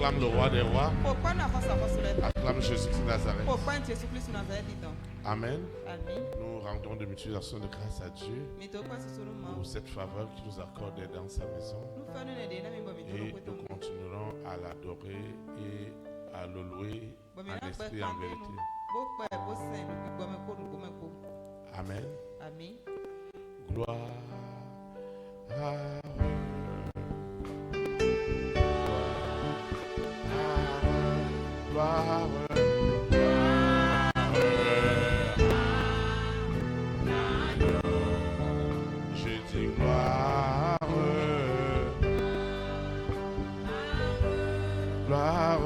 Acclame le roi des rois. Acclame Jésus-Christ de Nazareth. Amen. Nous rendons de multiplications de grâce à Dieu pour cette faveur qu'il nous accorde dans sa maison. Et nous continuerons à l'adorer et à le louer en esprit et en vérité. Amen. Gloire à gloire, je dis gloire, gloire,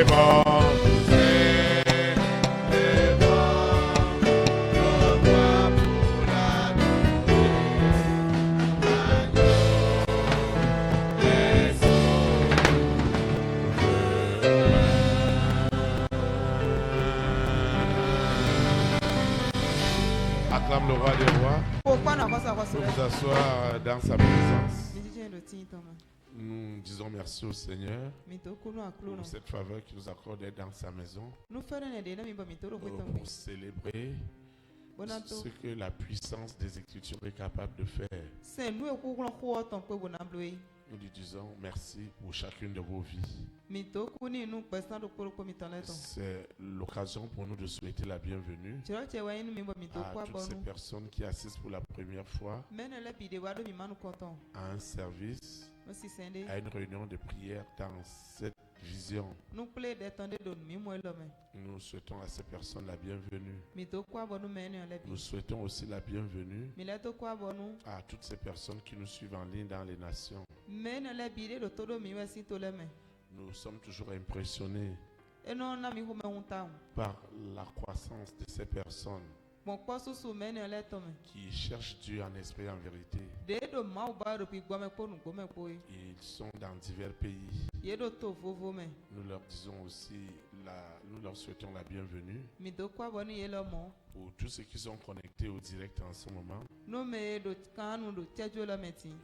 gloire. Acclame le roi des rois. Pour vous asseoir dans sa présence. Nous disons merci au Seigneur pour cette faveur qu'il nous accorde d'être dans sa maison pour célébrer ce que la puissance des Écritures est capable de faire. Nous lui disons merci pour chacune de vos vies. C'est l'occasion pour nous de souhaiter la bienvenue à toutes ces personnes qui assistent pour la première fois à un service, à une réunion de prière dans cette vision. Nous souhaitons à ces personnes la bienvenue. Nous souhaitons aussi la bienvenue à toutes ces personnes qui nous suivent en ligne dans les nations. Nous sommes toujours impressionnés par la croissance de ces personnes qui cherchent Dieu en esprit et en vérité. Ils sont dans divers pays. Nous leur disons aussi, nous leur souhaitons la bienvenue. Pour tous ceux qui sont connectés au direct en ce moment.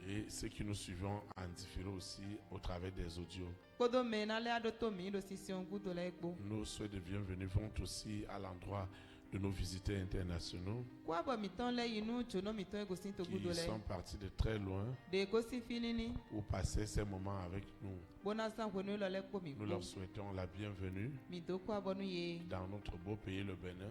Et ceux qui nous suivons en différé aussi au travers des audios. Nos souhaits de bienvenue vont aussi à l'endroit de nos visiteurs internationaux qui sont partis de très loin pour passer ces moments avec nous. Nous leur souhaitons la bienvenue dans notre beau pays, le Bénin,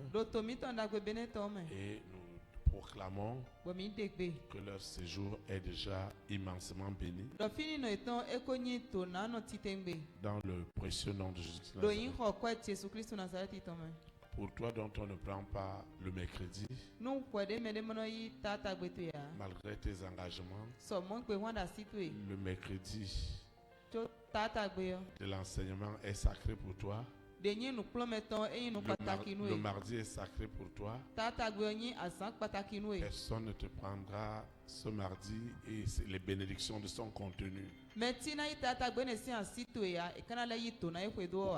et nous proclamons que leur séjour est déjà immensément béni dans le précieux nom de Jésus-Christ. Pour toi dont on ne prend pas le mercredi, malgré tes engagements, le mercredi de l'enseignement est sacré pour toi. Le mardi est sacré pour toi. Personne ne te prendra ce mardi et les bénédictions de son contenu.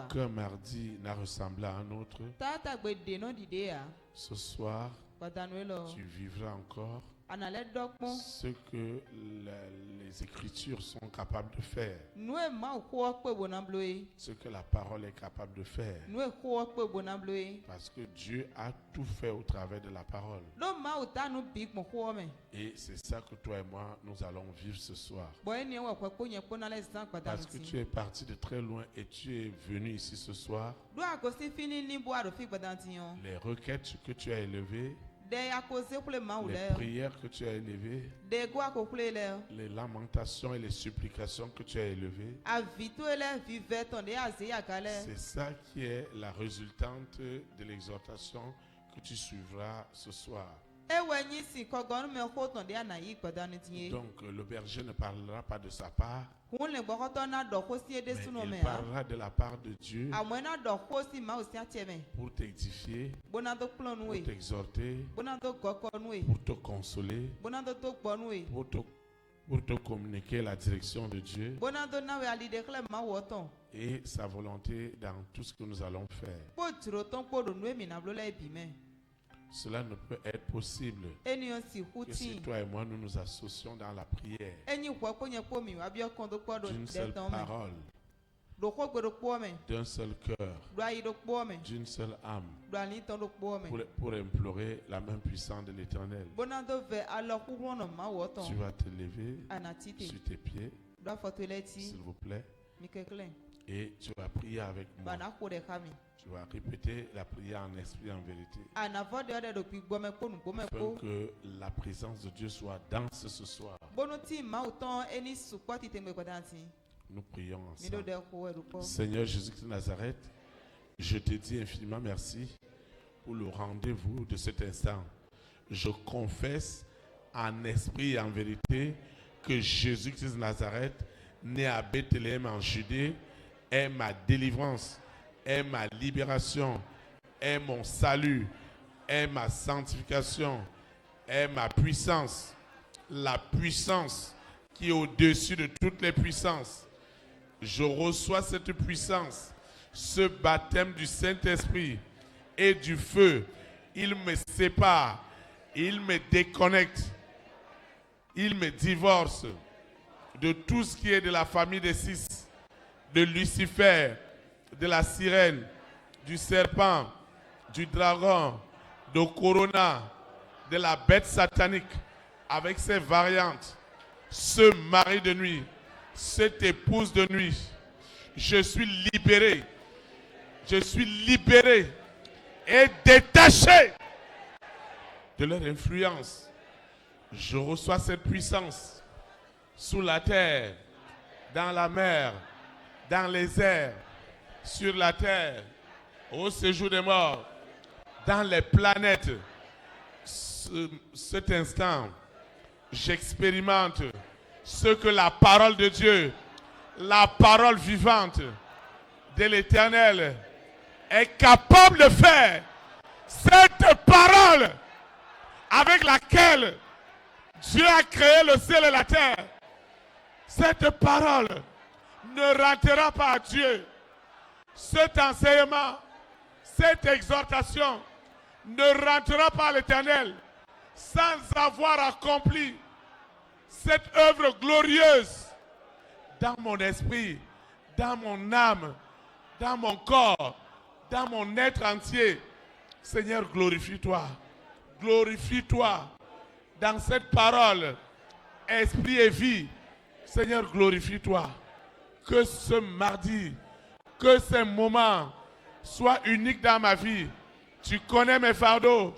Aucun mardi n'a ressemblé à un autre. Ce soir, tu vivras encore ce que les Écritures sont capables de faire. Ce que la parole est capable de faire. Parce que Dieu a tout fait au travers de la parole. Et c'est ça que toi et moi, nous allons vivre ce soir. Parce que tu es parti de très loin et tu es venu ici ce soir. Les requêtes que tu as élevées, les prières que tu as élevées, les lamentations et les supplications que tu as élevées, c'est ça qui est la résultante de l'exhortation que tu suivras ce soir. Donc le berger ne parlera pas de sa part, mais il parlera de la part de Dieu pour t'édifier, pour t'exhorter, pour te consoler, pour te communiquer la direction de Dieu et sa volonté dans tout ce que nous allons faire. Cela ne peut être possible que si toi et moi nous nous associons dans la prière d'une seule parole, d'un seul cœur, d'une seule âme, pour implorer la main puissante de l'Éternel. Tu vas te lever sur tes pieds, s'il vous plaît, et tu vas prier avec moi. Tu vas répéter la prière en esprit et en vérité. Afin que la présence de Dieu soit dense ce soir. Nous prions ensemble. Seigneur Jésus-Christ de Nazareth, je te dis infiniment merci pour le rendez-vous de cet instant. Je confesse en esprit et en vérité que Jésus-Christ de Nazareth, né à Bethléem en Judée, est ma délivrance, est ma libération, est mon salut, est ma sanctification, est ma puissance, la puissance qui est au-dessus de toutes les puissances. Je reçois cette puissance, ce baptême du Saint-Esprit et du feu. Il me sépare, il me déconnecte, il me divorce de tout ce qui est de la famille des six, de Lucifer, de la sirène, du serpent, du dragon, de Corona, de la bête satanique avec ses variantes, ce mari de nuit, cette épouse de nuit. Je suis libéré et détaché de leur influence. Je reçois cette puissance sous la terre, dans la mer, dans les airs, sur la terre, au séjour des morts, dans les planètes. Cet instant, j'expérimente ce que la parole de Dieu, la parole vivante de l'Éternel est capable de faire. Cette parole avec laquelle Dieu a créé le ciel et la terre, cette parole ne ratera pas à Dieu. Cet enseignement, cette exhortation ne rentrera pas à l'Éternel sans avoir accompli cette œuvre glorieuse dans mon esprit, dans mon âme, dans mon corps, dans mon être entier. Seigneur, glorifie-toi. Glorifie-toi dans cette parole, esprit et vie. Seigneur, glorifie-toi. Que ce mardi, que ces moments soient uniques dans ma vie. Tu connais mes fardeaux.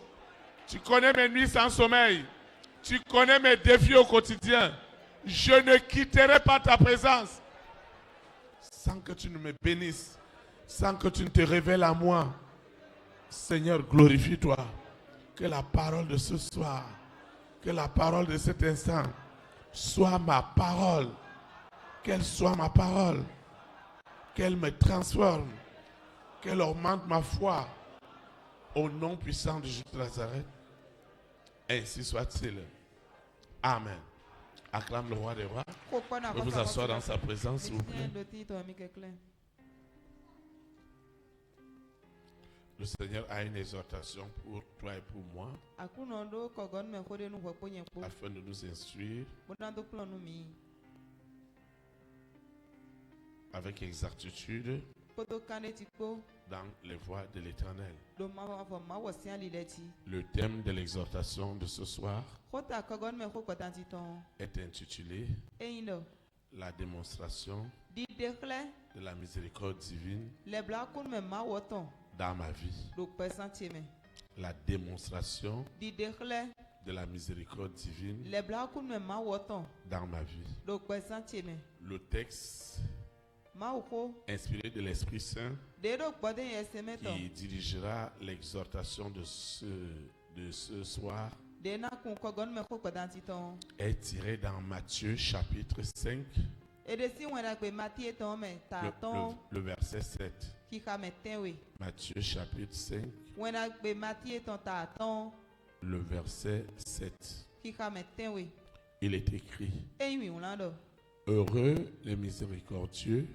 Tu connais mes nuits sans sommeil. Tu connais mes défis au quotidien. Je ne quitterai pas ta présence sans que tu ne me bénisses, sans que tu ne te révèles à moi. Seigneur, glorifie-toi. Que la parole de ce soir, que la parole de cet instant soit ma parole. Qu'elle soit ma parole. Qu'elle me transforme. Qu'elle augmente ma foi. Au nom puissant de Jésus de Nazareth. Ainsi soit-il. Amen. Acclame le roi des rois. Vous pouvez vous asseoir dans sa présence, s'il vous plaît. Le Seigneur a une exhortation pour toi et pour moi, afin de nous instruire avec exactitude dans les voies de l'Éternel. Le thème de l'exhortation de ce soir est intitulé La démonstration de la miséricorde divine dans ma vie. La démonstration de la miséricorde divine dans ma vie. Le texte inspiré de l'Esprit Saint qui dirigera l'exhortation de ce soir est tiré dans Matthieu chapitre 5, le verset 7. Matthieu chapitre 5, le verset 7. Il est écrit: Heureux les miséricordieux,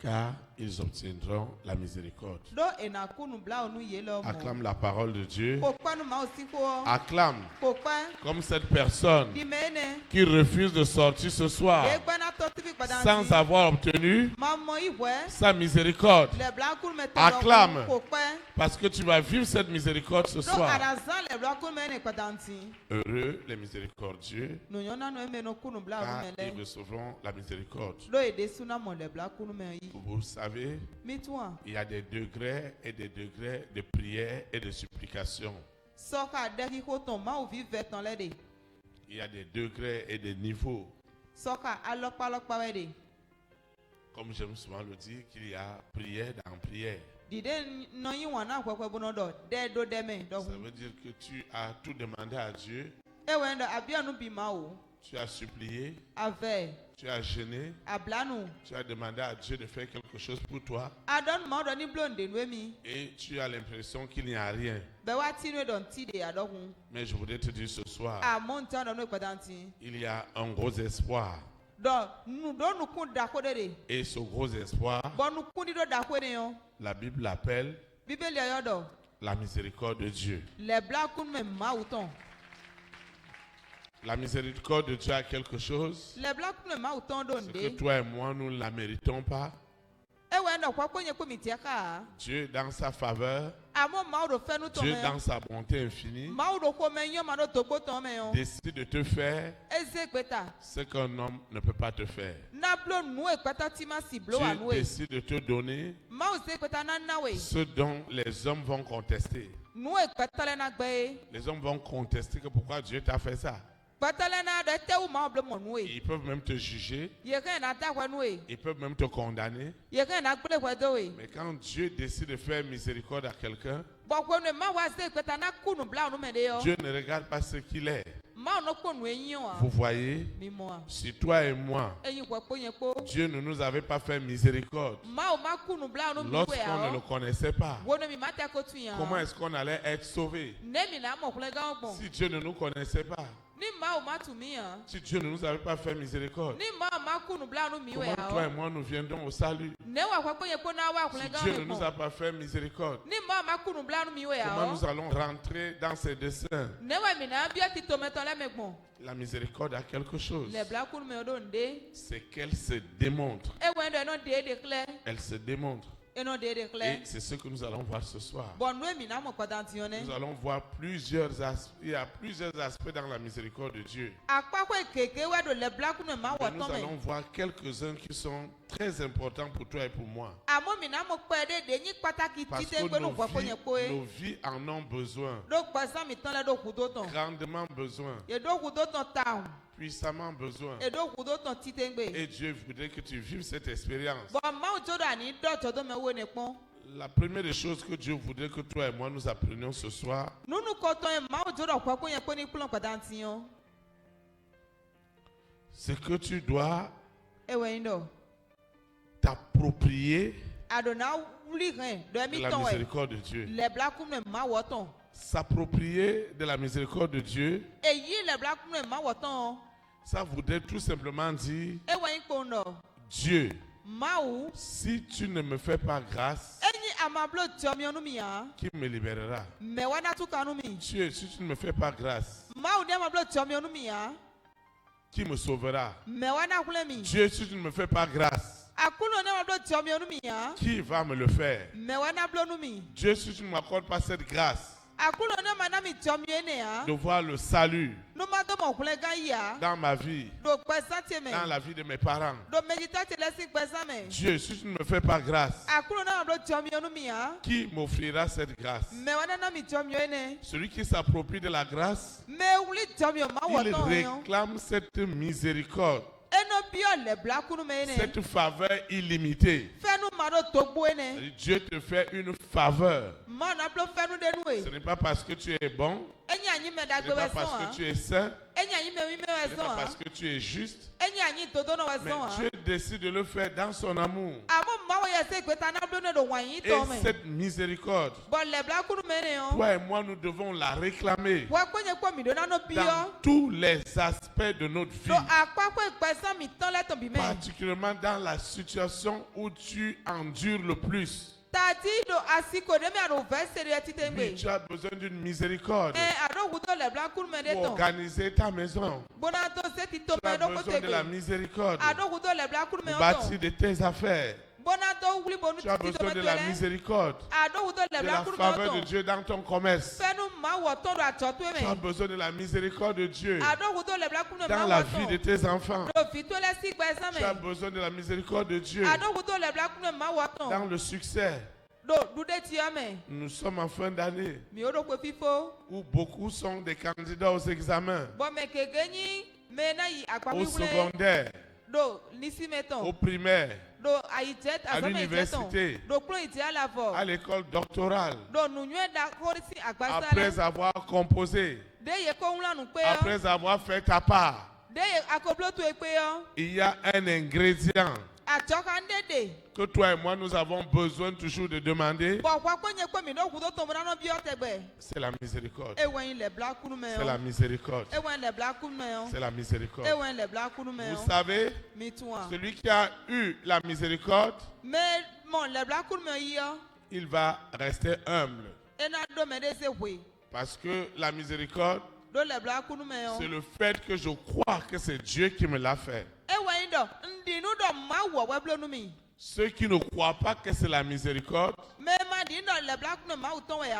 car ils obtiendront la miséricorde. Acclame la parole de Dieu. Acclame comme cette personne qui refuse de sortir ce soir sans avoir obtenu sa miséricorde. Acclame parce que tu vas vivre cette miséricorde ce soir. Heureux les miséricordieux, car ils recevront la miséricorde. Vous savez, il y a des degrés et des degrés de prière et de supplication. Il y a des degrés et des niveaux. Comme j'aime souvent le dire, qu'il y a prière dans prière. Ça veut dire que tu as tout demandé à Dieu. Tu as supplié. Tu as gêné. Tu as demandé à Dieu de faire quelque chose pour toi. Et tu as l'impression qu'il n'y a rien. Mais je voudrais te dire ce soir, il y a un gros espoir. Et ce gros espoir, la Bible l'appelle la miséricorde de Dieu. La miséricorde de Dieu a quelque chose, c'est que toi et moi, nous ne la méritons pas. Dieu, dans sa faveur, Dieu, dans sa bonté infinie, décide de te faire ce qu'un homme ne peut pas te faire. Dieu décide de te donner ce dont les hommes vont contester. Les hommes vont contester que pourquoi Dieu t'a fait ça. Ils peuvent même te juger. Ils peuvent même te condamner. Mais quand Dieu décide de faire miséricorde à quelqu'un, Dieu ne regarde pas ce qu'il est. Vous voyez, si toi et moi, Dieu ne nous avait pas fait miséricorde lorsqu'on ne le connaissait pas, comment est-ce qu'on allait être sauvé? Si Dieu ne nous connaissait pas, si Dieu ne nous avait pas fait miséricorde, comment toi et moi nous viendrons au salut? Si Dieu ne nous a pas fait miséricorde, comment nous allons rentrer dans ses desseins? La miséricorde a quelque chose, c'est qu'elle se démontre. Elle se démontre. Et c'est ce que nous allons voir ce soir. Nous allons voir plusieurs aspects. Il y a plusieurs aspects dans la miséricorde de Dieu. Et nous allons voir quelques-uns qui sont très importants pour toi et pour moi. Parce que nos vies en ont besoin. Grandement besoin. Puissamment besoin. Et Dieu voudrait que tu vives cette expérience. La première des choses que Dieu voudrait que toi et moi nous apprenions ce soir, c'est que tu dois t'approprier de la miséricorde de Dieu. S'approprier de la miséricorde de Dieu, ça voudrait tout simplement dire, Dieu, si tu ne me fais pas grâce, qui me libérera? Dieu, si tu ne me fais pas grâce, qui me sauvera? Dieu, si tu ne me fais pas grâce, qui va me le faire? Dieu, si tu ne m'accordes pas cette grâce de voir le salut dans ma vie, dans la vie de mes parents, Dieu, si tu ne me fais pas grâce, qui m'offrira cette grâce? Celui qui s'approprie de la grâce, il réclame cette miséricorde, cette faveur illimitée. Dieu te fait une faveur. Ce n'est pas parce que tu es bon, ce n'est pas parce que tu es saint, ce n'est pas parce que tu es juste, mais Dieu décide de le faire dans son amour. Et cette miséricorde, toi et moi, nous devons la réclamer dans tous les aspects de notre vie, particulièrement dans la situation où tu endures le plus. Oui, tu as besoin d'une miséricorde pour organiser ta maison. Tu as besoin de la miséricorde pour bâtir de tes affaires. Tu as besoin de la miséricorde, de la faveur de Dieu dans ton commerce. Tu as besoin de la miséricorde de Dieu dans la vie de tes enfants. Tu as besoin de la miséricorde de Dieu dans le succès. Nous sommes en fin d'année où beaucoup sont des candidats aux examens, au secondaire, au primaire, à l'université, à l'école doctorale, après avoir composé, après avoir fait ta part. Il y a un ingrédient que toi et moi nous avons besoin toujours de demander. C'est la miséricorde. C'est la miséricorde. C'est la miséricorde. Vous savez, celui qui a eu la miséricorde, il va rester humble. Parce que la miséricorde, c'est le fait que je crois que c'est Dieu qui me l'a fait. Ceux qui ne croient pas que c'est la miséricorde,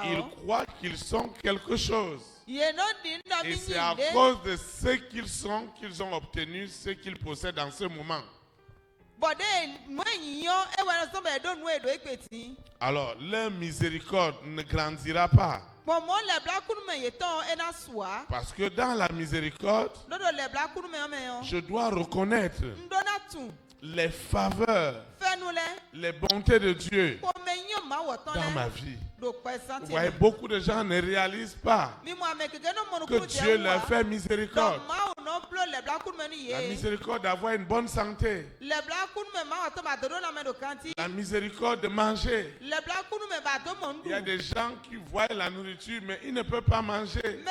ils croient qu'ils sont quelque chose. Et c'est à cause de ce qu'ils sont qu'ils ont obtenu ce qu'ils possèdent en ce moment. Alors, leur miséricorde ne grandira pas. Parce que dans la miséricorde, je dois reconnaître les faveurs, les bontés de Dieu dans ma vie. Vous voyez, beaucoup de gens ne réalisent pas que Dieu leur fait miséricorde. La miséricorde d'avoir une bonne santé. La miséricorde de manger. Il y a des gens qui voient la nourriture mais ils ne peuvent pas manger.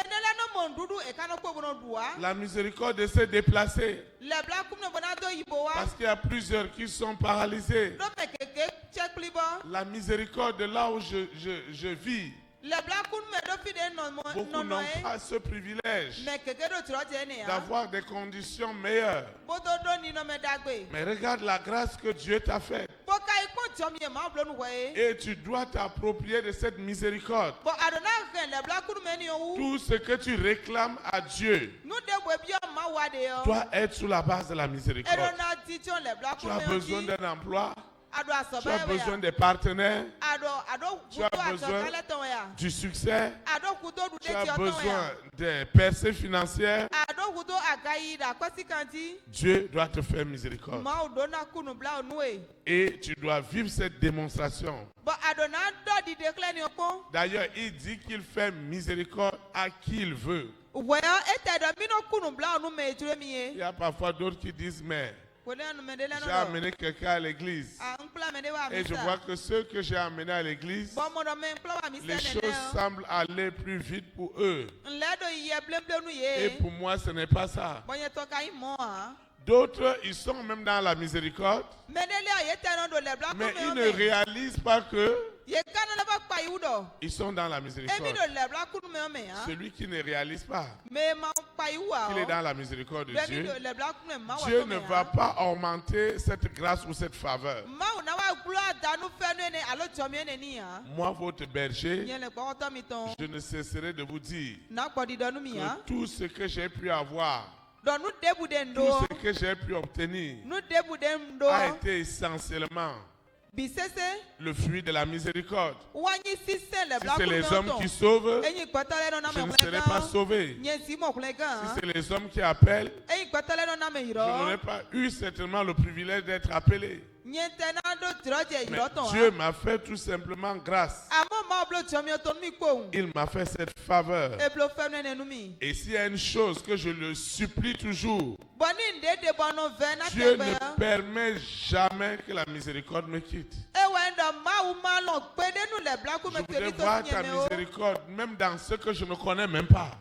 La miséricorde de se déplacer. Parce qu'il y a plusieurs qui sont paralysés. La miséricorde de là où je vis. Beaucoup n'ont pas ce privilège d'avoir des conditions meilleures. Mais regarde la grâce que Dieu t'a faite. Et tu dois t'approprier de cette miséricorde. Tout ce que tu réclames à Dieu doit être sous la base de la miséricorde. Tu as besoin d'un emploi. Tu as besoin des partenaires. Tu as besoin du succès. Tu as besoin des percées financières. Dieu doit te faire miséricorde. Et tu dois vivre cette démonstration. D'ailleurs, il dit qu'il fait miséricorde à qui il veut. Il y a parfois d'autres qui disent, mais j'ai amené quelqu'un à l'église. Et je vois que ceux que j'ai amenés à l'église, les choses semblent aller plus vite pour eux. Et pour moi, ce n'est pas ça. D'autres, ils sont même dans la miséricorde, mais ils ne réalisent pas que ils sont dans la miséricorde. Celui qui ne réalise pas qu'il est dans la miséricorde de Dieu, Dieu ne va pas augmenter cette grâce ou cette faveur. Moi, votre berger, je ne cesserai de vous dire que tout ce que j'ai pu avoir, tout ce que j'ai pu obtenir a été essentiellement le fruit de la miséricorde. Si c'est les hommes qui sauvent, je ne serai pas sauvé. Si c'est les hommes qui appellent, je n'aurais pas eu certainement le privilège d'être appelé. Mais Dieu m'a fait tout simplement grâce. Il m'a fait cette faveur. Et s'il y a une chose que je le supplie toujours, Dieu ne permet jamais que la miséricorde me quitte. Je voudrais voir ta miséricorde même dans ce que je ne connais même pas.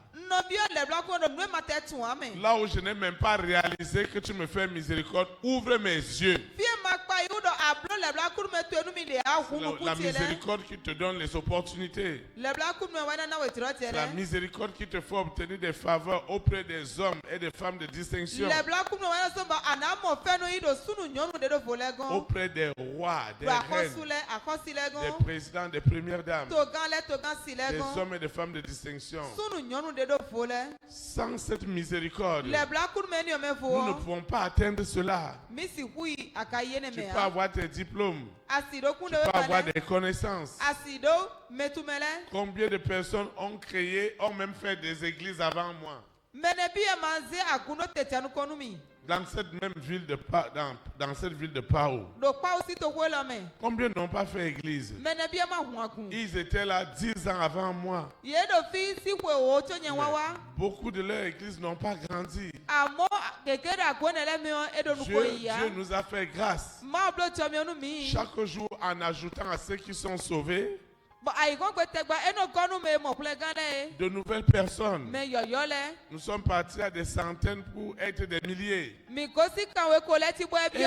Là où je n'ai même pas réalisé que tu me fais miséricorde, ouvre mes yeux. La miséricorde qui te donne les opportunités. La miséricorde qui te fait obtenir des faveurs auprès des hommes et des femmes de distinction. Auprès des rois, des reines, des présidents, des premières dames, des hommes et des femmes de distinction. Sans cette miséricorde, nous ne pouvons pas atteindre cela. Tu peux avoir tes diplômes, tu peux avoir des connaissances. Combien de personnes ont créé, ont même fait des églises avant moi? Dans cette même ville de dans cette ville de Pau, combien n'ont pas fait église? Ils étaient là 10 ans avant moi. Beaucoup de leurs églises n'ont pas grandi. Dieu nous a fait grâce. Chaque jour, en ajoutant à ceux qui sont sauvés de nouvelles personnes. Nous sommes partis à des centaines pour être des milliers. Et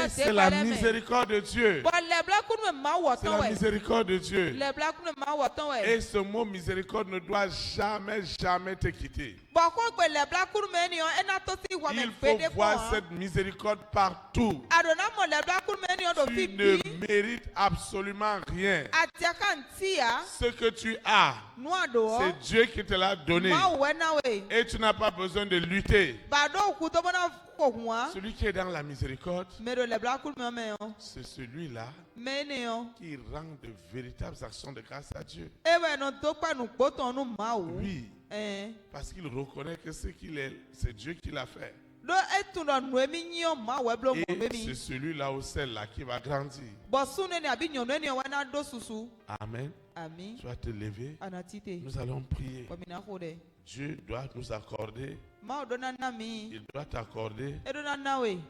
c'est la miséricorde de Dieu. C'est la miséricorde de Dieu. Et ce mot miséricorde ne doit jamais, jamais te quitter. Il faut voir cette miséricorde partout. Tu ne mérites absolument rien. Ce que tu as, c'est Dieu qui te l'a donné. Et tu n'as pas besoin de lutter. Celui qui est dans la miséricorde, c'est celui-là qui rend de véritables actions de grâce à Dieu. Oui, parce qu'il reconnaît que ce qu'il est, c'est Dieu qui l'a fait. Et c'est celui-là ou celle-là qui va grandir. Amen. Tu vas te lever. Nous allons prier. Dieu doit nous accorder. Il doit t'accorder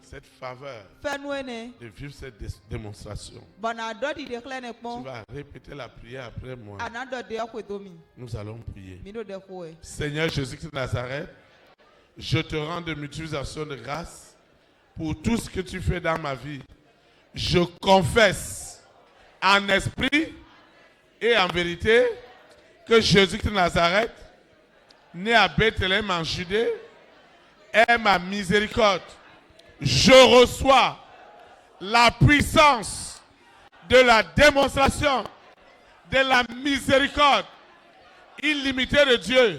cette faveur de vivre cette démonstration. Tu vas répéter la prière après moi. Nous allons prier. Seigneur Jésus-Christ de Nazareth, je te rends de multiplication de grâce pour tout ce que tu fais dans ma vie. Je confesse en esprit et en vérité que Jésus-Christ de Nazareth, né à Bethléem en Judée, est ma miséricorde. Je reçois la puissance de la démonstration de la miséricorde illimitée de Dieu.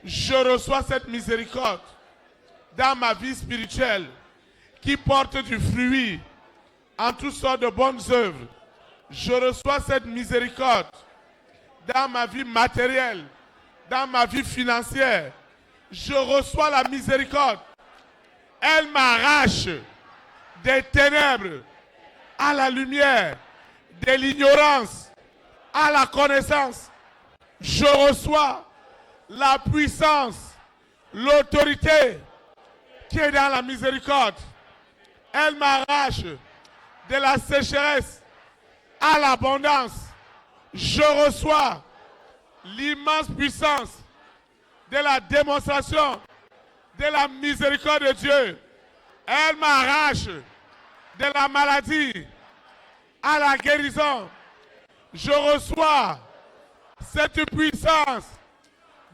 Je reçois cette miséricorde dans ma vie spirituelle qui porte du fruit en toutes sortes de bonnes œuvres. Je reçois cette miséricorde dans ma vie matérielle, dans ma vie financière. Je reçois la miséricorde Elle m'arrache des ténèbres à la lumière, de l'ignorance à la connaissance. Je reçois la puissance, l'autorité qui est dans la miséricorde. Elle m'arrache de la sécheresse à l'abondance. Je reçois l'immense puissance de la démonstration de la miséricorde de Dieu. Elle m'arrache de la maladie à la guérison. Je reçois cette puissance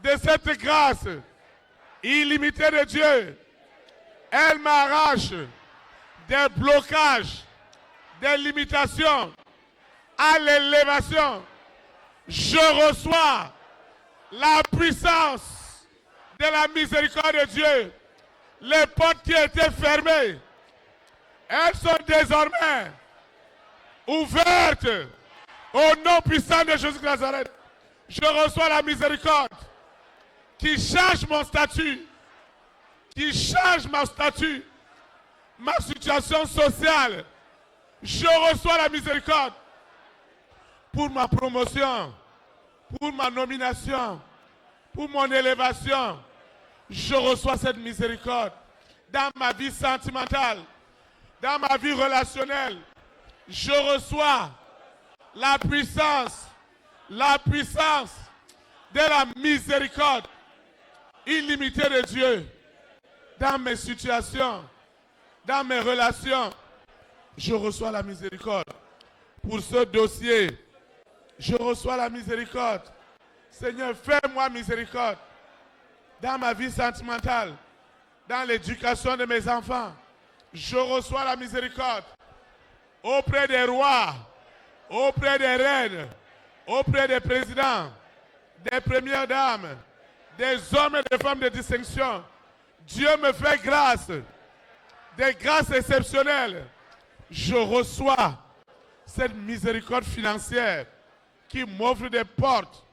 de cette grâce illimitée de Dieu. Elle m'arrache des blocages, des limitations à l'élévation. Je reçois la puissance de la miséricorde de Dieu. Les portes qui étaient fermées, elles sont désormais ouvertes au nom puissant de Jésus de Nazareth. Je reçois la miséricorde qui change mon statut, qui change mon statut, ma situation sociale. Je reçois la miséricorde pour ma promotion, pour ma nomination, pour mon élévation. Je reçois cette miséricorde dans ma vie sentimentale, dans ma vie relationnelle. Je reçois la puissance de la miséricorde illimitée de Dieu dans mes situations, dans mes relations. Je reçois la miséricorde pour ce dossier. Je reçois la miséricorde. Seigneur, fais-moi miséricorde dans ma vie sentimentale, dans l'éducation de mes enfants. Je reçois la miséricorde auprès des rois, auprès des reines, auprès des présidents, des premières dames, des hommes et des femmes de distinction. Dieu me fait grâce, des grâces exceptionnelles. Je reçois cette miséricorde financière qui m'ouvre des portes,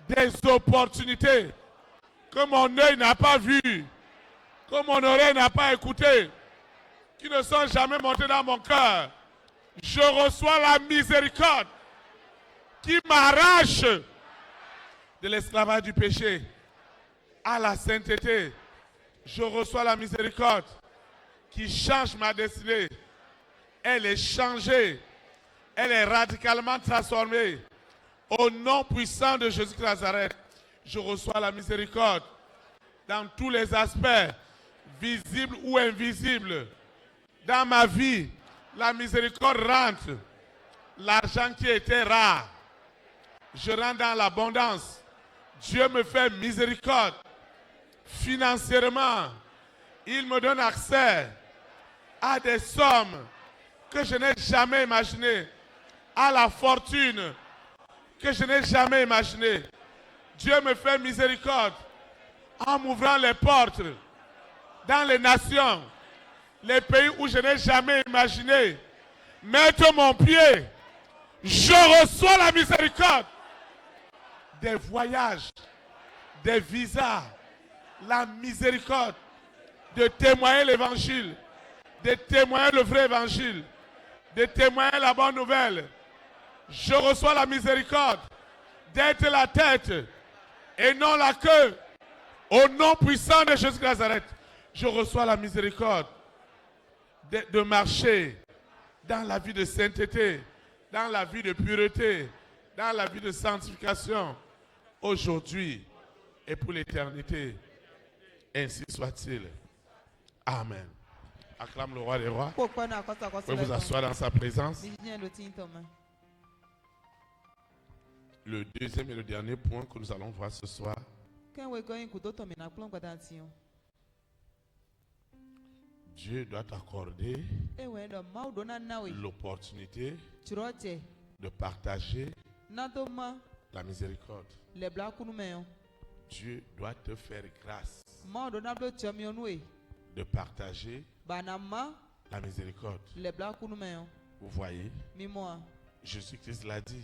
des opportunités que mon œil n'a pas vues, que mon oreille n'a pas écoutées, qui ne sont jamais montées dans mon cœur. Je reçois la miséricorde qui m'arrache de l'esclavage du péché à la sainteté. Je reçois la miséricorde qui change ma destinée. Elle est changée. Elle est radicalement transformée. Au nom puissant de Jésus de Nazareth, je reçois la miséricorde dans tous les aspects, visibles ou invisibles. Dans ma vie, la miséricorde rentre. L'argent qui était rare, je rentre dans l'abondance. Dieu me fait miséricorde. Financièrement, il me donne accès à des sommes que je n'ai jamais imaginées, à la fortune que je n'ai jamais imaginée. Dieu me fait miséricorde en m'ouvrant les portes dans les nations, les pays où je n'ai jamais imaginé mettre mon pied. Je reçois la miséricorde des voyages, des visas, la miséricorde de témoigner l'évangile, de témoigner le vrai évangile, de témoigner la bonne nouvelle. Je reçois la miséricorde d'être la tête et non la queue. Au nom puissant de Jésus de Nazareth, je reçois la miséricorde de marcher dans la vie de sainteté, dans la vie de pureté, dans la vie de sanctification, aujourd'hui et pour l'éternité. Ainsi soit-il. Amen. Acclame le roi des rois. Vous pouvez vous asseoir dans sa présence. Le deuxième et le dernier point que nous allons voir ce soir. Dieu doit t'accorder l'opportunité de partager la miséricorde. Dieu doit te faire grâce de partager la miséricorde. Vous voyez, Jésus-Christ l'a dit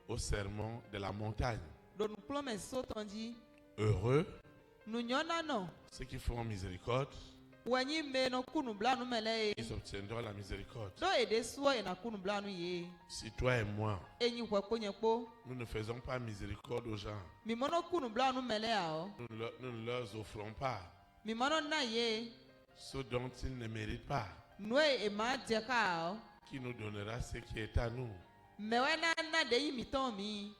au sermon de la montagne. Heureux Ceux qui feront miséricorde, ils obtiendront la miséricorde. Si toi et moi, nous ne faisons pas miséricorde aux gens, nous ne leur offrons pas ce dont ils ne méritent pas, qui nous donnera ce qui est à nous.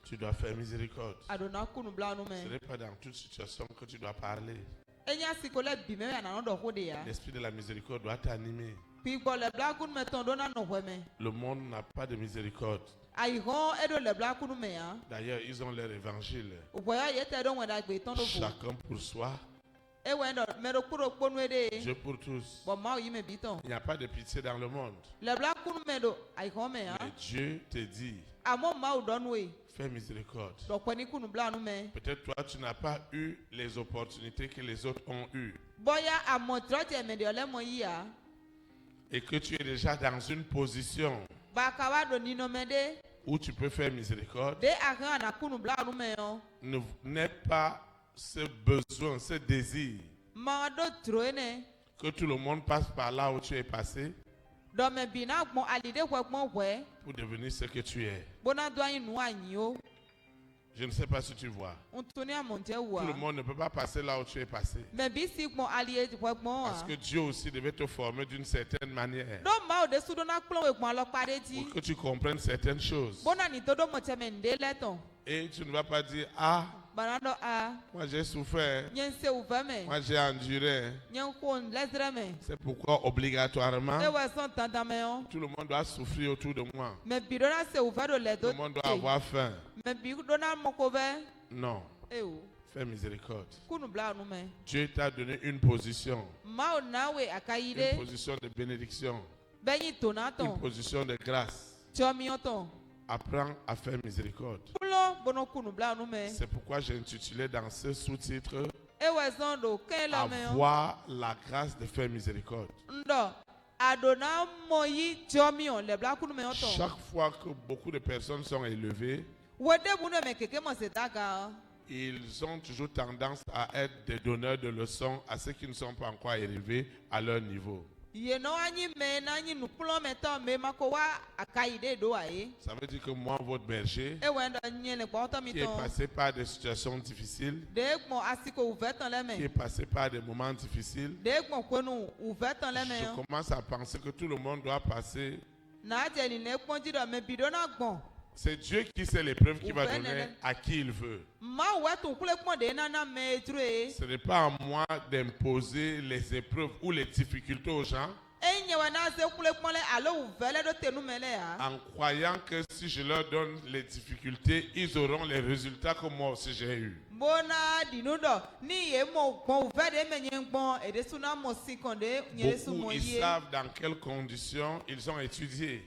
Tu dois faire miséricorde. Ce n'est pas dans toute situation que tu dois parler. L'esprit de la miséricorde doit t'animer. Le monde n'a pas de miséricorde. D'ailleurs, ils ont leur évangile. Chacun pour soi. Dieu pour tous. Il n'y a pas de pitié dans le monde. Mais Dieu te dit, fais miséricorde. Peut-être toi, tu n'as pas eu les opportunités que les autres ont eues. Et que tu es déjà dans une position où tu peux faire miséricorde. N'aie pas ce besoin, ce désir que tout le monde passe par là où tu es passé pour devenir ce que tu es. Je ne sais pas si tu vois. Tout le monde ne peut pas passer là où tu es passé. Parce que Dieu aussi devait te former d'une certaine manière pour que tu comprennes certaines choses. Et tu ne vas pas dire, ah, moi j'ai souffert, moi j'ai enduré. C'est pourquoi obligatoirement tout le monde doit souffrir autour de moi. Tout le monde doit avoir faim. Non. Fais miséricorde. Dieu t'a donné une position. Une position de bénédiction. Une position de grâce. Apprends à faire miséricorde. C'est pourquoi j'ai intitulé dans ce sous-titre Avoir la grâce de faire miséricorde. Chaque fois que beaucoup de personnes sont élevées, ils ont toujours tendance à être des donneurs de leçons à ceux qui ne sont pas encore élevés à leur niveau. Ça veut dire que moi, votre berger, qui est passé par des situations difficiles, qui est passé par des moments difficiles, je commence à penser que tout le monde doit passer. C'est Dieu qui sait l'épreuve qu'il va donner à qui il veut. Ce n'est pas à moi d'imposer les épreuves ou les difficultés aux gens en croyant que si je leur donne les difficultés, ils auront les résultats que moi aussi j'ai eu. Beaucoup, ils savent dans quelles conditions ils ont étudié.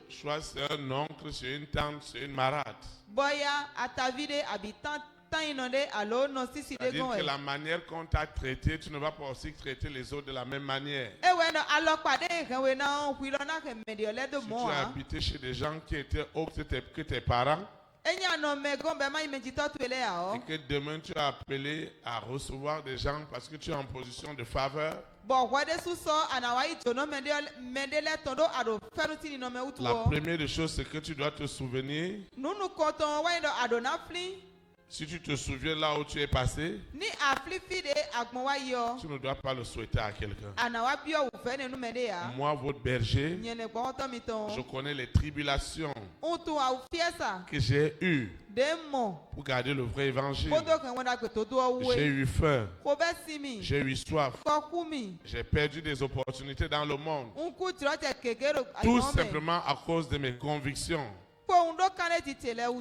Soit c'est un oncle, c'est une tante, c'est une marade. C'est-à-dire que la manière qu'on t'a traité, tu ne vas pas aussi traiter les autres de la même manière. Si tu as habité chez des gens qui étaient autres que tes parents, et que demain tu as appelé à recevoir des gens parce que tu es en position de faveur, la première des choses, c'est que tu dois te souvenir. Si tu te souviens là où tu es passé, tu ne dois pas le souhaiter à quelqu'un. Moi, votre berger, je connais les tribulations que j'ai eues pour garder le vrai évangile. J'ai eu faim, j'ai eu soif, j'ai perdu des opportunités dans le monde, tout simplement à cause de mes convictions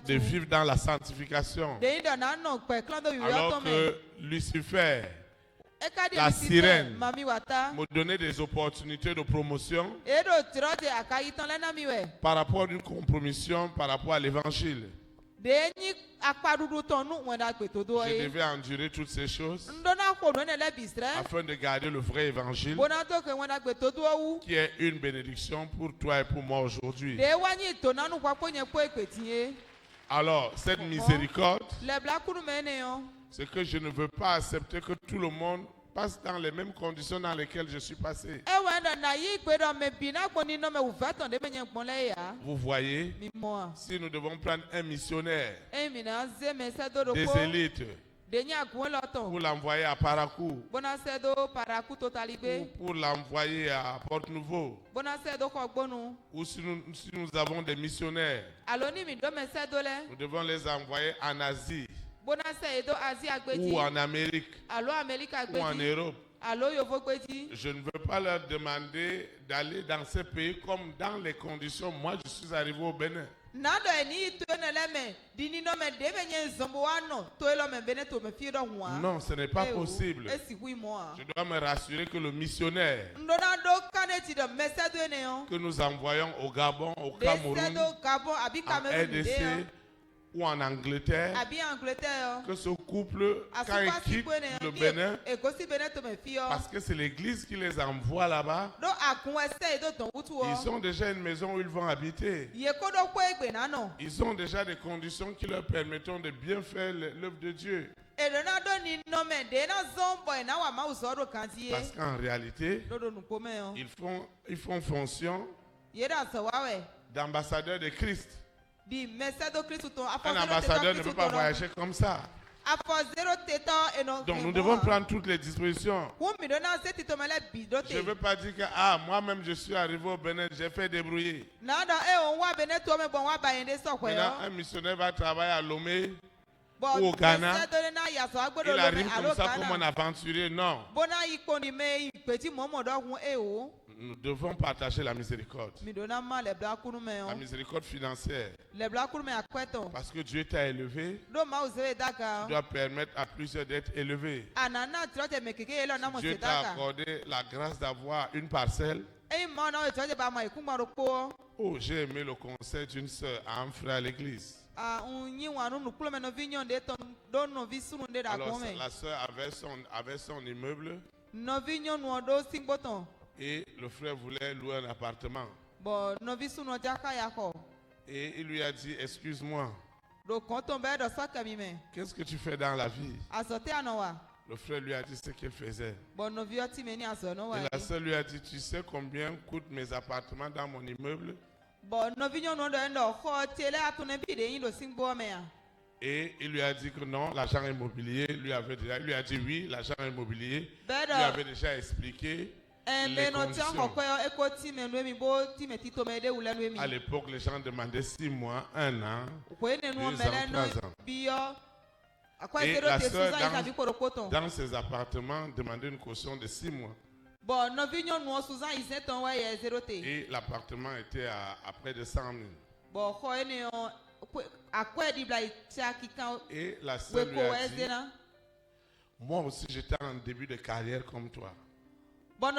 de vivre dans la sanctification. Alors que Lucifer, la sirène, me donnait des opportunités de promotion par rapport à une compromission, par rapport à l'évangile. Je devais endurer toutes ces choses afin de garder le vrai évangile qui est une bénédiction pour toi et pour moi aujourd'hui. Alors, cette miséricorde, c'est que je ne veux pas accepter que tout le monde passe dans les mêmes conditions dans lesquelles je suis passé. Vous voyez, si nous devons prendre un missionnaire, des élites, pour l'envoyer à Parakou, pour l'envoyer à Porte-Nouveau, ou si nous avons des missionnaires, nous devons les envoyer en Asie, ou en Amérique, ou en Europe. Je ne veux pas leur demander d'aller dans ces pays comme dans les conditions. Moi, je suis arrivé au Bénin. Non, ce n'est pas possible. Je dois me rassurer que le missionnaire que nous envoyons au Gabon, au Cameroun, en RDC ou en Angleterre, que ce couple, quand ils quittent le Bénin, parce que c'est l'église qui les envoie là-bas, ils ont déjà une maison où ils vont habiter. Ils ont déjà des conditions qui leur permettront de bien faire l'œuvre de Dieu. Parce qu'en réalité, ils font fonction d'ambassadeurs de Christ. Un ambassadeur ne peut pas voyager comme ça. Donc nous devons prendre toutes les dispositions. Je ne veux pas dire que moi-même je suis arrivé au Bénin, j'ai fait débrouiller. Maintenant, un missionnaire va travailler à Lomé ou au Ghana. Il arrive comme ça comme un aventurier. Non. Nous devons partager la miséricorde. La miséricorde financière. Parce que Dieu t'a élevé. Tu dois permettre à plusieurs d'être élevés. Dieu t'a accordé la grâce d'avoir une parcelle. Oh, j'ai aimé le conseil d'une sœur à un frère à l'église. Alors, la sœur avait son immeuble. Et le frère voulait louer un appartement. Et il lui a dit, excuse-moi, qu'est-ce que tu fais dans la vie? Le frère lui a dit ce qu'il faisait. Et la sœur lui a dit, tu sais combien coûtent mes appartements dans mon immeuble? Et il lui a dit que non, l'agent immobilier lui a dit oui, l'agent immobilier lui avait déjà expliqué les conditions. À l'époque, les gens demandaient 6 mois, 1 an, 2 ans, 3 ans. Et la sœur, dans ses appartements, demandait une caution de 6 mois. Et l'appartement était à près de 100 000. Et la sœur lui a dit, moi aussi j'étais en début de carrière comme toi. Je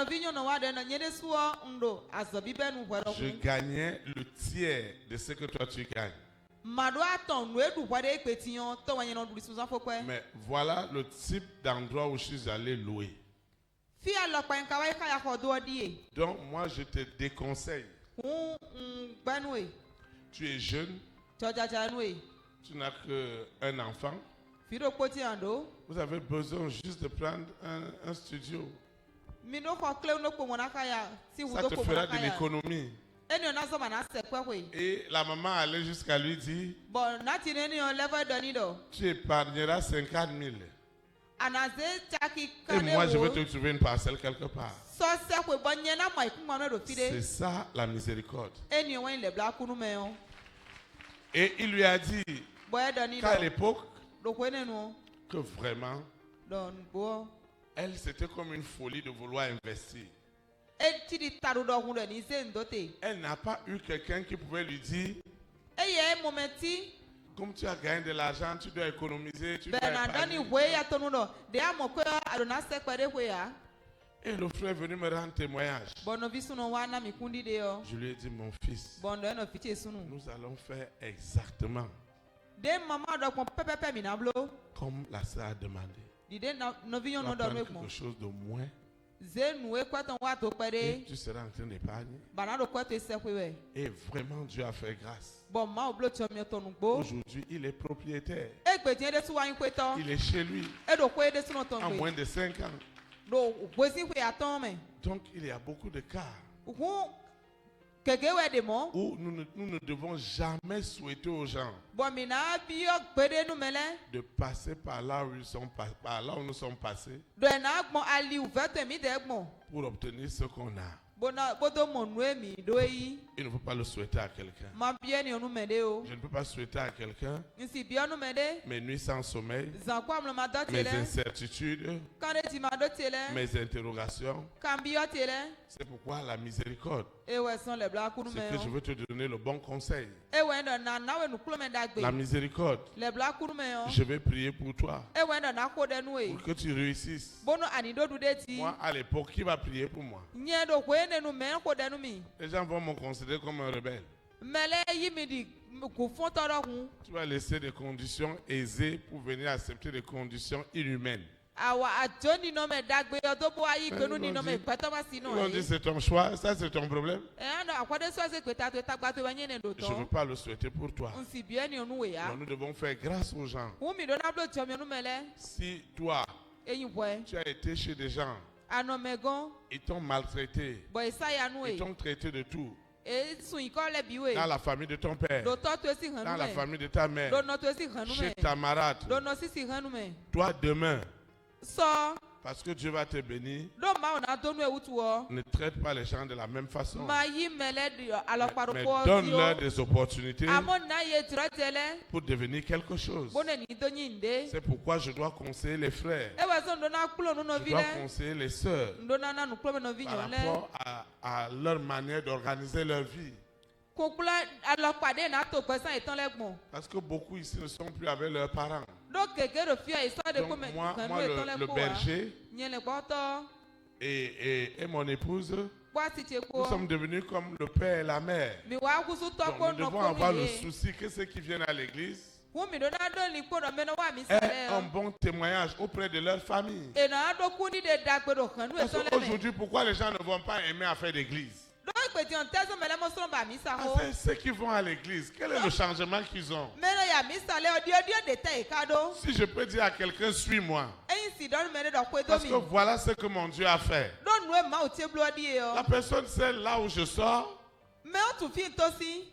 gagnais le tiers de ce que toi tu gagnes. Mais voilà le type d'endroit où je suis allé louer. Donc moi je te déconseille. Tu es jeune. Tu n'as qu'un enfant. Vous avez besoin juste de prendre un studio. Ça te fera de l'économie. Et la maman allait jusqu'à lui dire, tu épargneras 50 000. Et moi, je vais te trouver une parcelle quelque part. C'est ça la miséricorde. Et il lui a dit, qu'à l'époque, que vraiment, elle, c'était comme une folie de vouloir investir. Elle n'a pas eu quelqu'un qui pouvait lui dire, comme tu as gagné de l'argent, tu dois économiser, tu dois épargner. Et le frère est venu me rendre témoignage. Je lui ai dit, mon fils, nous allons faire exactement comme la sœur a demandé. On va prendre quelque chose de moins Et tu seras en train d'épargner. Et vraiment, Dieu a fait grâce. Aujourd'hui, il est propriétaire. Il est chez lui. En moins de 5 ans. Donc, il y a beaucoup de cas où nous ne devons jamais souhaiter aux gens de passer par là où nous sommes passés pour obtenir ce qu'on a. Il ne faut pas le souhaiter à quelqu'un. Je ne peux pas souhaiter à quelqu'un mes nuits sans sommeil, mes incertitudes, mes interrogations. C'est pourquoi la miséricorde, c'est que je veux te donner le bon conseil. La miséricorde, je vais prier pour toi, pour que tu réussisses. Moi, à l'époque, qui va prier pour moi? Les gens vont me considérer comme un rebelle. Tu vas laisser des conditions aisées pour venir accepter des conditions inhumaines. Ils vont dire c'est ton choix, ça c'est ton problème. Je ne veux pas le souhaiter pour toi. Donc nous devons faire grâce aux gens. Si toi, tu as été chez des gens, ils t'ont maltraité, ils t'ont traité de tout. Dans la famille de ton père, dans la famille de ta mère, chez ta marade, toi demain, parce que Dieu va te bénir, ne traite pas les gens de la même façon. Mais donne-leur des opportunités pour devenir quelque chose. C'est pourquoi je dois conseiller les frères, je dois conseiller les sœurs par rapport à leur manière d'organiser leur vie. Parce que beaucoup ici ne sont plus avec leurs parents. Donc moi le berger et mon épouse, nous sommes devenus comme le père et la mère. Donc nous devons avoir le souci que ceux qui viennent à l'église aient un bon témoignage auprès de leur famille. Parce qu'aujourd'hui, pourquoi les gens ne vont pas aimer à faire d'église? Ceux qui vont à l'église, quel est le changement qu'ils ont? Si je peux dire à quelqu'un, suis-moi. Parce que voilà ce que mon Dieu a fait. La personne sait là où je sors.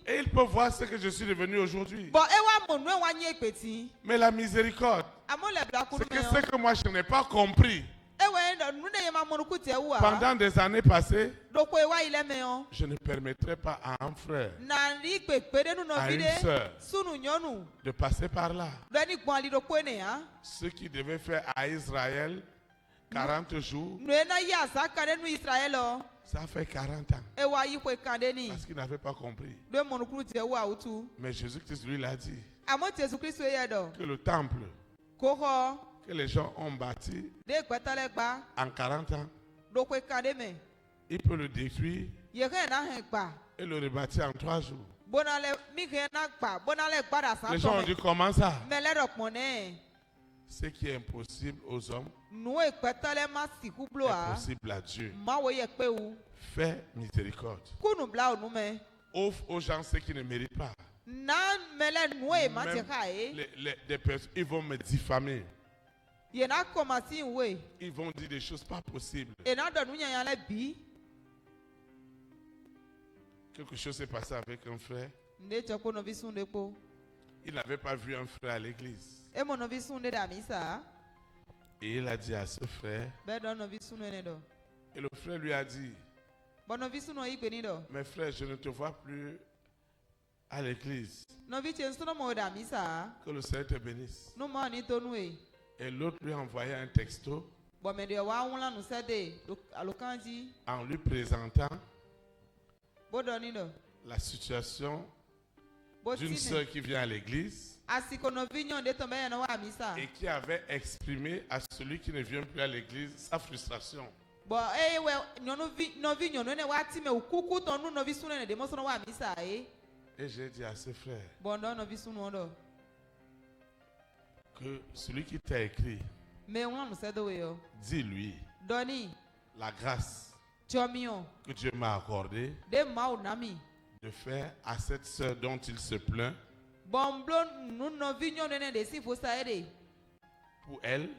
Et il peut voir ce que je suis devenu aujourd'hui. Mais la miséricorde, c'est que ce que moi je n'ai pas compris pendant des années passées, je ne permettrai pas à un frère, à une sœur, de passer par là. Ce qui devait faire à Israël 40 jours, ça fait 40 ans. Parce qu'il n'avait pas compris. Mais Jésus-Christ lui l'a dit. Que le temple que les gens ont bâti en 40 ans, il peut le détruire et le rebâtir en 3 jours. Les gens ont dit comment ça? Ce qui est impossible aux hommes est possible à Dieu. Fais miséricorde. Offre aux gens ce qui ne méritent pas. Même des personnes, ils vont me diffamer. Ils vont dire des choses pas possibles. Quelque chose s'est passé avec un frère. Il n'avait pas vu un frère à l'église. Et il a dit à ce frère. Et le frère lui a dit, mes frères, je ne te vois plus à l'église. Que le Seigneur te bénisse. Et l'autre lui a envoyé un texto en lui présentant la situation d'une sœur qui vient à l'église et qui avait exprimé à celui qui ne vient plus à l'église sa frustration. Et j'ai dit à ce frère que celui qui t'a écrit, dis-lui, la grâce que Dieu m'a accordée de faire à cette sœur dont il se plaint pour elle,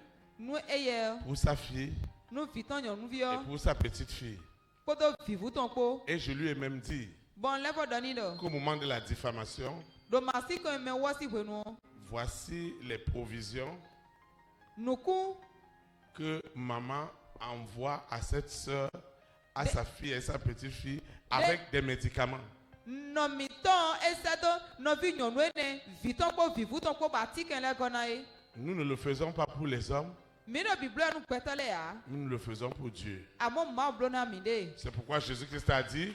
pour sa fille et pour sa petite fille. Et je lui ai même dit qu'au moment de la diffamation, voici les provisions que maman envoie à cette sœur, à sa fille et sa petite fille avec des médicaments. Nous ne le faisons pas pour les hommes. Nous le faisons pour Dieu. C'est pourquoi Jésus-Christ a dit,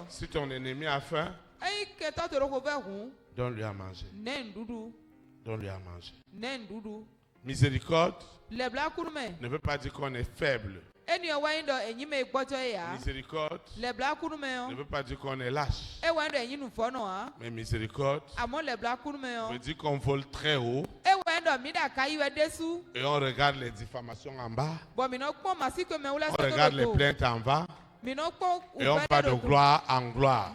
si ton ennemi a faim, donne-lui à manger. Donne-lui à manger. Miséricorde ne veut pas dire qu'on est faible. Miséricorde ne veut pas dire qu'on est lâche. Mais miséricorde veut dire qu'on vole très haut et on regarde les diffamations en bas. On regarde les plaintes en bas et on va de gloire en gloire.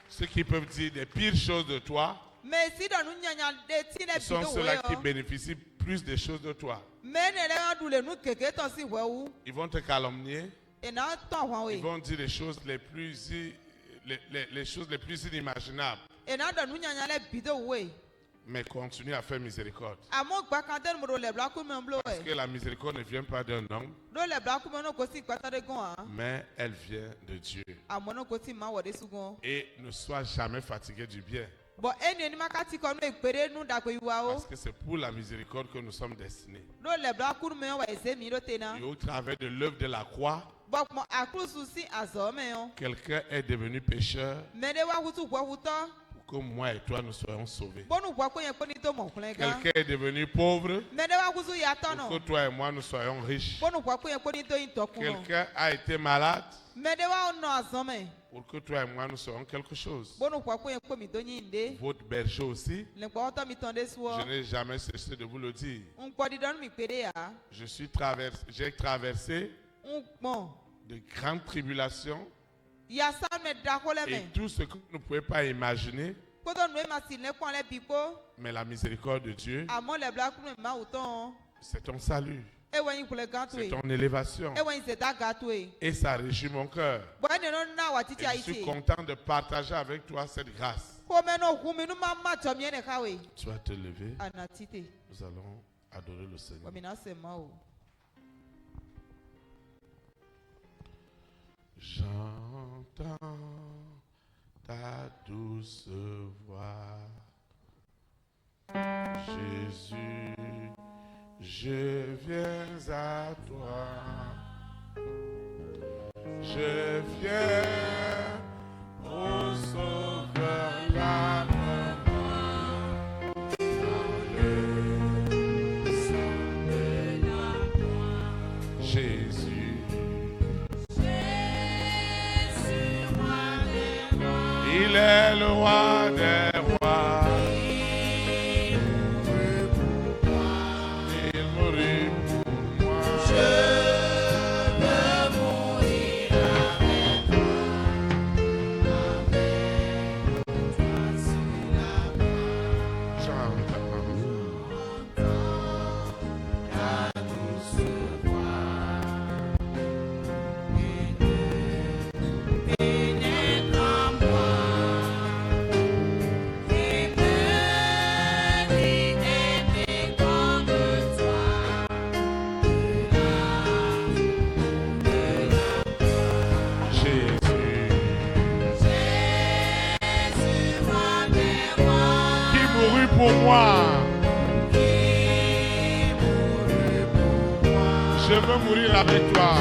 Ceux qui peuvent dire des pires choses de toi sont ceux-là qui bénéficient plus des choses de toi. Ils vont te calomnier. Ils vont dire les choses les plus inimaginables. Mais continue à faire miséricorde. Parce que la miséricorde ne vient pas d'un homme, mais elle vient de Dieu. Et ne sois jamais fatigué du bien. Parce que c'est pour la miséricorde que nous sommes destinés. Et au travers de l'œuvre de la croix, quelqu'un est devenu pécheur pour que moi et toi nous soyons sauvés. Quelqu'un est devenu pauvre pour que toi et moi nous soyons riches. Quelqu'un a été malade pour que toi et moi nous soyons quelque chose. Votre berger aussi, je n'ai jamais cessé de vous le dire. J'ai traversé de grandes tribulations et tout ce que vous ne pouvez pas imaginer. Mais la miséricorde de Dieu, c'est ton salut. C'est ton élévation. Et ça régit mon cœur. Et je suis content de partager avec toi cette grâce. Tu vas te lever. Nous allons adorer le Seigneur. J'entends ta douce voix, Jésus. Je viens à toi, je viens au Sauveur l'âme, Jésus, il est le roi des rois. Pour moi, je veux mourir avec toi.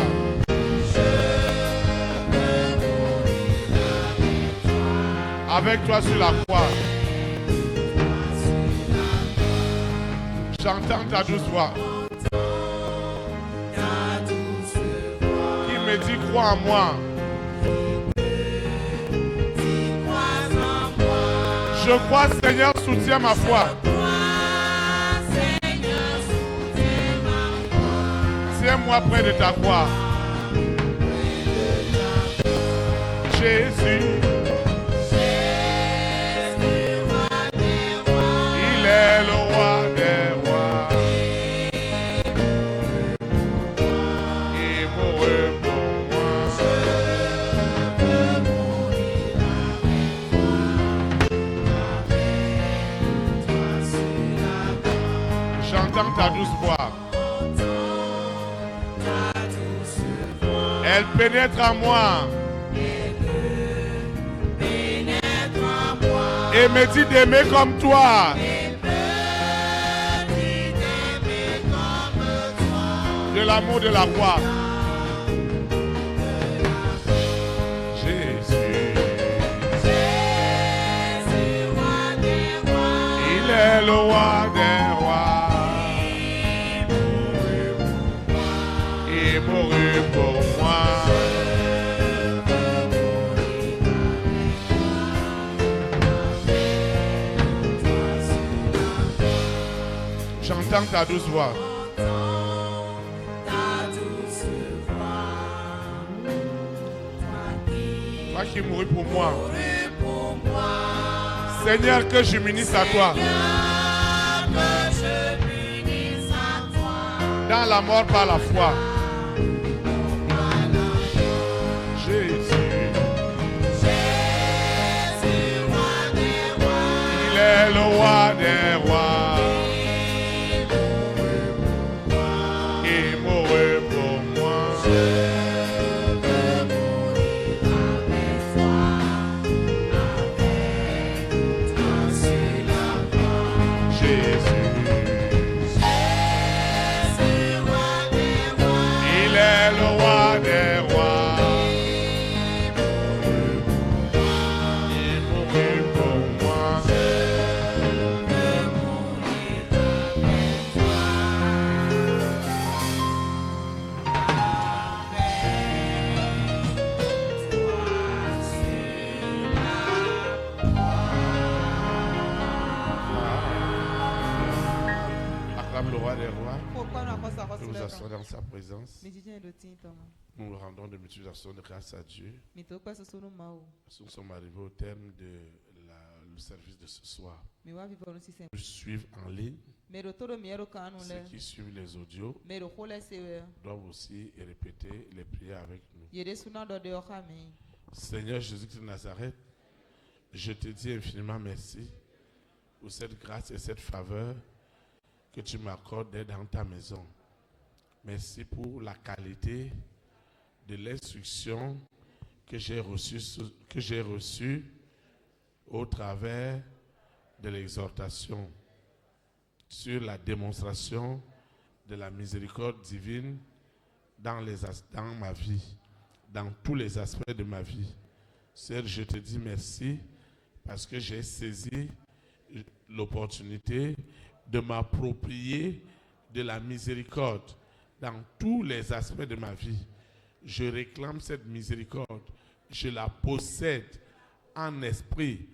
Avec toi sur la croix. J'entends ta douce voix qui me dit crois en moi. Je crois, Seigneur, soutiens ma foi. Tiens-moi près de ta croix. Jésus. Il est le roi des rois. Il mourut pour moi. J'entends ta douce voix. Elle pénètre en moi. Et me dit d'aimer comme toi. De l'amour de la croix. Jésus. Il est le roi des rois. Il mourut pour moi. J'entends ta douce voix. Toi qui mourus pour moi. Seigneur, que je m'unisse à toi. Dans la mort par la foi. Jésus. Il est le roi des rois. Dans sa présence, nous rendons de multiples actions de grâce à Dieu. Nous sommes arrivés au terme de le service de ce soir. Nous suivons en ligne. Ceux qui suivent les audios doivent aussi répéter les prières avec nous. Seigneur Jésus-Christ de Nazareth, je te dis infiniment merci pour cette grâce et cette faveur que tu m'accordes d'être dans ta maison. Merci pour la qualité de l'instruction que j'ai reçue au travers de l'exhortation sur la démonstration de la miséricorde divine dans ma vie, dans tous les aspects de ma vie. Seigneur, je te dis merci parce que j'ai saisi l'opportunité de m'approprier de la miséricorde dans tous les aspects de ma vie. Je réclame cette miséricorde. Je la possède en esprit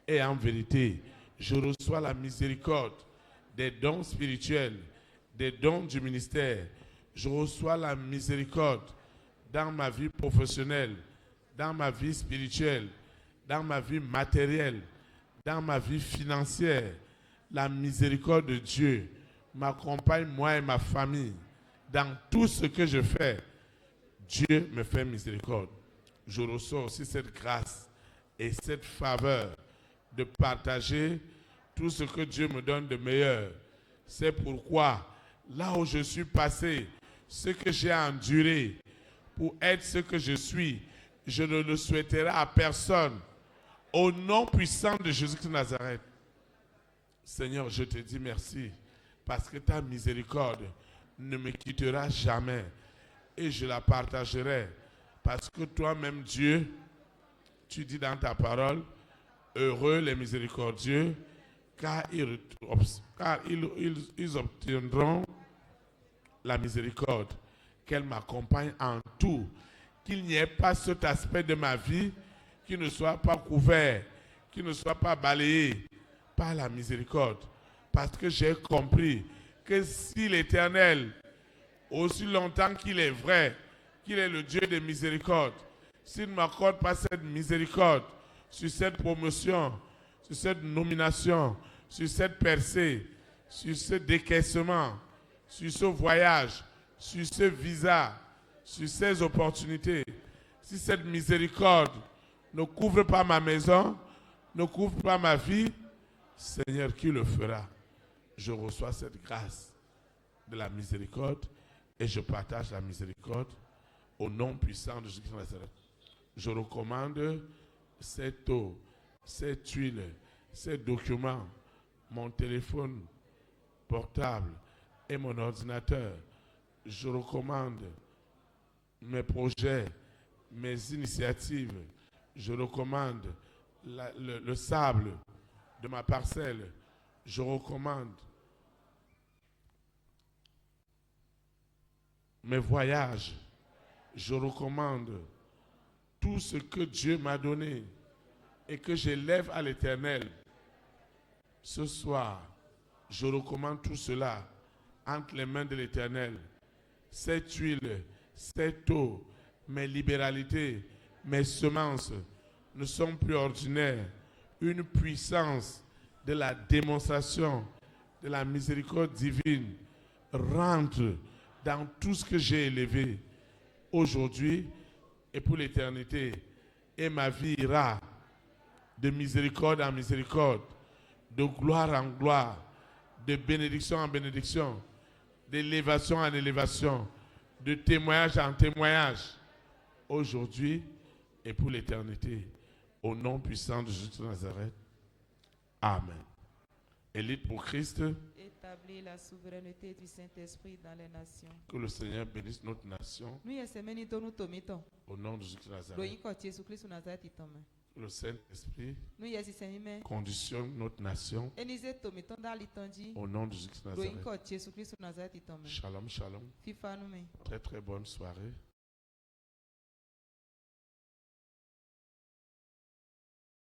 et en vérité. Je reçois la miséricorde des dons spirituels, des dons du ministère. Je reçois la miséricorde dans ma vie professionnelle, dans ma vie spirituelle, dans ma vie matérielle, dans ma vie financière. La miséricorde de Dieu m'accompagne, moi et ma famille. Dans tout ce que je fais, Dieu me fait miséricorde. Je reçois aussi cette grâce et cette faveur de partager tout ce que Dieu me donne de meilleur. C'est pourquoi, là où je suis passé, ce que j'ai enduré pour être ce que je suis, je ne le souhaiterai à personne. Au nom puissant de Jésus-Christ de Nazareth. Seigneur, je te dis merci parce que ta miséricorde ne me quittera jamais et je la partagerai parce que toi-même Dieu, tu dis dans ta parole, heureux les miséricordieux car ils obtiendront la miséricorde, qu'elle m'accompagne en tout, qu'il n'y ait pas cet aspect de ma vie qui ne soit pas couvert, qui ne soit pas balayé par la miséricorde, parce que j'ai compris que si l'Éternel Aussi longtemps qu'il est vrai, qu'il est le Dieu de miséricorde, s'il ne m'accorde pas cette miséricorde sur cette promotion, sur cette nomination, sur cette percée, sur ce décaissement, sur ce voyage, sur ce visa, sur ces opportunités, si cette miséricorde ne couvre pas ma maison, ne couvre pas ma vie, Seigneur, qui le fera? Je reçois cette grâce de la miséricorde et je partage la miséricorde au nom puissant de Jésus-Christ de Nazareth. Je recommande cette eau, cette huile, ces documents, mon téléphone portable et mon ordinateur. Je recommande mes projets, mes initiatives. Je recommande le sable de ma parcelle. Je recommande mes voyages. Je recommande tout ce que Dieu m'a donné et que j'élève à l'Éternel. Ce soir, je recommande tout cela entre les mains de l'Éternel. Cette huile, cette eau, mes libéralités, mes semences ne sont plus ordinaires. Une puissance de la démonstration de la miséricorde divine rentre dans tout ce que j'ai élevé aujourd'hui et pour l'éternité. Et ma vie ira de miséricorde en miséricorde, de gloire en gloire, de bénédiction en bénédiction, d'élévation en élévation, de témoignage en témoignage, aujourd'hui et pour l'éternité. Au nom puissant de Jésus de Nazareth. Amen. Élite pour Christ. Établir la souveraineté du Saint-Esprit dans les nations. Que le Seigneur bénisse notre nation. Au nom de Jésus de Nazareth. Que le Saint-Esprit conditionne notre nation. Au nom de Jésus de Nazareth. Shalom, shalom. Très très bonne soirée.